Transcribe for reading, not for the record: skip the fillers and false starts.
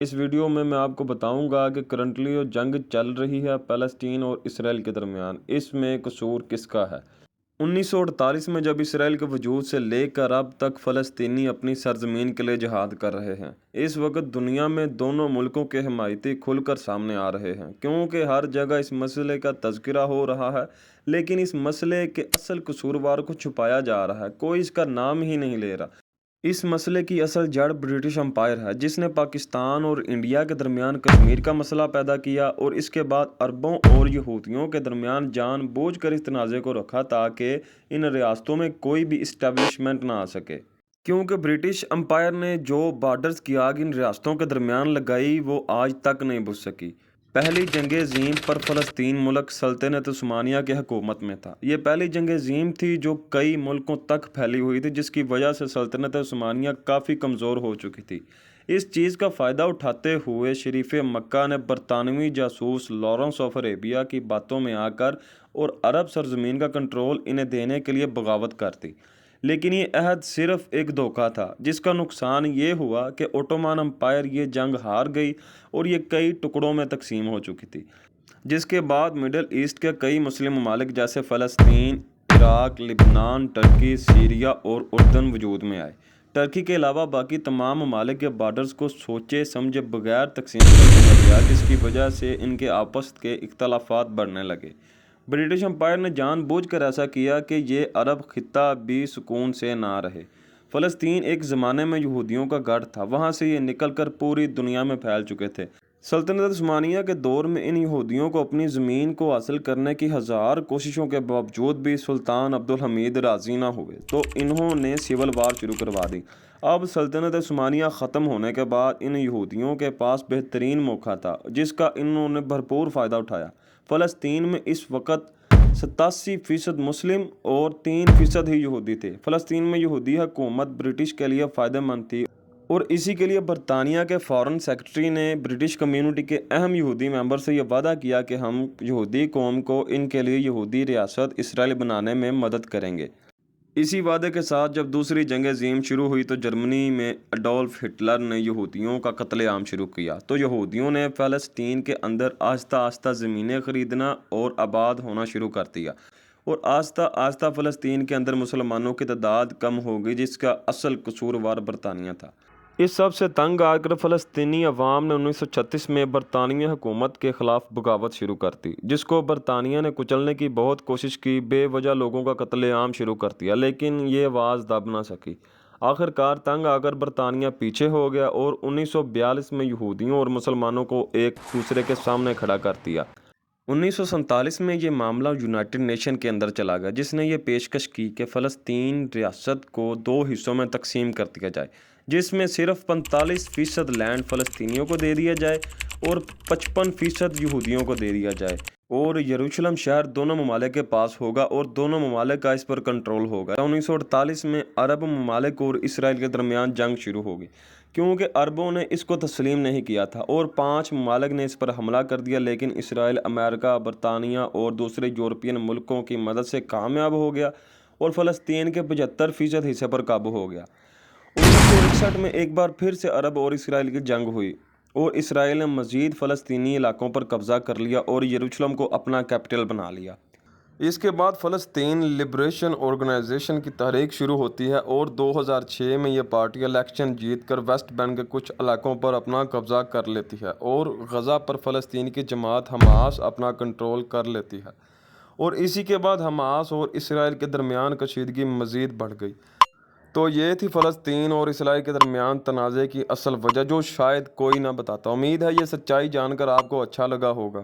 اس video میں آپ کو بتاؤں گا کہ کرنٹلی جو جنگ چل رہی ہے فلسطین اور اسرائیل کے درمیان، اس میں قصور کس کا ہے۔ 1948 میں جب اسرائیل کے وجود سے لے کر اب تک فلسطینی اپنی سرزمین کے لیے جہاد کر رہے ہیں۔ اس وقت دنیا میں دونوں ملکوں کے حمایتی کھل کر سامنے آ رہے ہیں، کیونکہ ہر جگہ اس مسئلے کا تذکرہ ہو رہا ہے، لیکن اس مسئلے کے اصل قصوروار کو چھپایا جا رہا ہے، کوئی اس کا نام ہی نہیں لے رہا۔ اس مسئلے کی اصل جڑ برٹش امپائر ہے، جس نے پاکستان اور انڈیا کے درمیان کشمیر کا مسئلہ پیدا کیا اور اس کے بعد عربوں اور یہودیوں کے درمیان جان بوجھ کر اس تنازع کو رکھا تاکہ ان ریاستوں میں کوئی بھی اسٹیبلشمنٹ نہ آ سکے۔ کیونکہ برٹش امپائر نے جو بارڈرز کی آگ ان ریاستوں کے درمیان لگائی وہ آج تک نہیں بجھ سکی۔ پہلی جنگ عظیم پر فلسطین ملک سلطنت عثمانیہ کے حکومت میں تھا۔ یہ پہلی جنگ عظیم تھی جو کئی ملکوں تک پھیلی ہوئی تھی، جس کی وجہ سے سلطنت عثمانیہ کافی کمزور ہو چکی تھی۔ اس چیز کا فائدہ اٹھاتے ہوئے شریف مکہ نے برطانوی جاسوس لارنس آف عربیہ کی باتوں میں آ کر اور عرب سرزمین کا کنٹرول انہیں دینے کے لیے بغاوت کر دی۔ لیکن یہ عہد صرف ایک دھوکہ تھا، جس کا نقصان یہ ہوا کہ اوٹومان امپائر یہ جنگ ہار گئی اور یہ کئی ٹکڑوں میں تقسیم ہو چکی تھی، جس کے بعد مڈل ایسٹ کے کئی مسلم ممالک جیسے فلسطین، عراق، لبنان، ترکی، سیریا اور اردن وجود میں آئے۔ ترکی کے علاوہ باقی تمام ممالک کے بارڈرز کو سوچے سمجھے بغیر تقسیم کر دیا گیا، جس کی وجہ سے ان کے آپس کے اختلافات بڑھنے لگے۔ برٹش امپائر نے جان بوجھ کر ایسا کیا کہ یہ عرب خطہ بھی سکون سے نہ رہے۔ فلسطین ایک زمانے میں یہودیوں کا گڑھ تھا، وہاں سے یہ نکل کر پوری دنیا میں پھیل چکے تھے۔ سلطنت عثمانیہ کے دور میں ان یہودیوں کو اپنی زمین کو حاصل کرنے کی ہزار کوششوں کے باوجود بھی سلطان عبدالحمید راضی نہ ہوئے، تو انہوں نے سول وار شروع کروا دی۔ اب سلطنت عثمانیہ ختم ہونے کے بعد ان یہودیوں کے پاس بہترین موقع تھا، جس کا انہوں نے بھرپور فائدہ اٹھایا۔ فلسطین میں اس وقت 87% مسلم اور 3% ہی یہودی تھے۔ فلسطین میں یہودی حکومت برٹش کے لیے فائدہ مند تھی اور اسی کے لیے برطانیہ کے فارن سیکرٹری نے برٹش کمیونٹی کے اہم یہودی ممبر سے یہ وعدہ کیا کہ ہم یہودی قوم کو ان کے لیے یہودی ریاست اسرائیل بنانے میں مدد کریں گے۔ اسی وعدے کے ساتھ جب دوسری جنگ عظیم شروع ہوئی تو جرمنی میں اڈولف ہٹلر نے یہودیوں کا قتل عام شروع کیا، تو یہودیوں نے فلسطین کے اندر آہستہ آہستہ زمینیں خریدنا اور آباد ہونا شروع کر دیا، اور آہستہ آہستہ فلسطین کے اندر مسلمانوں کی تعداد کم ہو گئی، جس کا اصل قصوروار برطانیہ تھا۔ اس سب سے تنگ آ کر فلسطینی عوام نے 1936 میں برطانوی حکومت کے خلاف بغاوت شروع کر دی، جس کو برطانیہ نے کچلنے کی بہت کوشش کی، بے وجہ لوگوں کا قتل عام شروع کر دیا، لیکن یہ آواز دب نہ سکی۔ آخر کار تنگ آ کر برطانیہ پیچھے ہو گیا اور 1942 میں یہودیوں اور مسلمانوں کو ایک دوسرے کے سامنے کھڑا کر دیا۔ 1947 میں یہ معاملہ یونائٹڈ نیشن کے اندر چلا گیا، جس نے یہ پیشکش کی کہ فلسطین ریاست کو 2 حصوں میں تقسیم کر دیا جائے، جس میں صرف 45% لینڈ فلسطینیوں کو دے دیا جائے اور 55% یہودیوں کو دے دیا جائے، اور یروشلم شہر دونوں ممالک کے پاس ہوگا اور دونوں ممالک کا اس پر کنٹرول ہوگا۔ 1948 میں عرب ممالک اور اسرائیل کے درمیان جنگ شروع ہوگی، کیونکہ عربوں نے اس کو تسلیم نہیں کیا تھا اور 5 ممالک نے اس پر حملہ کر دیا، لیکن اسرائیل امریکہ، برطانیہ اور دوسرے یورپین ملکوں کی مدد سے کامیاب ہو گیا اور فلسطین کے 75% حصے پر قابو ہو گیا۔ 1961 میں ایک بار پھر سے عرب اور اسرائیل کی جنگ ہوئی اور اسرائیل نے مزید فلسطینی علاقوں پر قبضہ کر لیا اور یروشلم کو اپنا کیپٹل بنا لیا۔ اس کے بعد فلسطین لبریشن آرگنائزیشن کی تحریک شروع ہوتی ہے اور 2006 میں یہ پارٹی الیکشن جیت کر ویسٹ بینک کے کچھ علاقوں پر اپنا قبضہ کر لیتی ہے اور غزہ پر فلسطین کی جماعت حماس اپنا کنٹرول کر لیتی ہے، اور اسی کے بعد حماس اور اسرائیل کے درمیان کشیدگی مزید بڑھ گئی۔ تو یہ تھی فلسطین اور اسرائیل کے درمیان تنازع کی اصل وجہ، جو شاید کوئی نہ بتاتا۔ امید ہے یہ سچائی جان کر آپ کو اچھا لگا ہوگا۔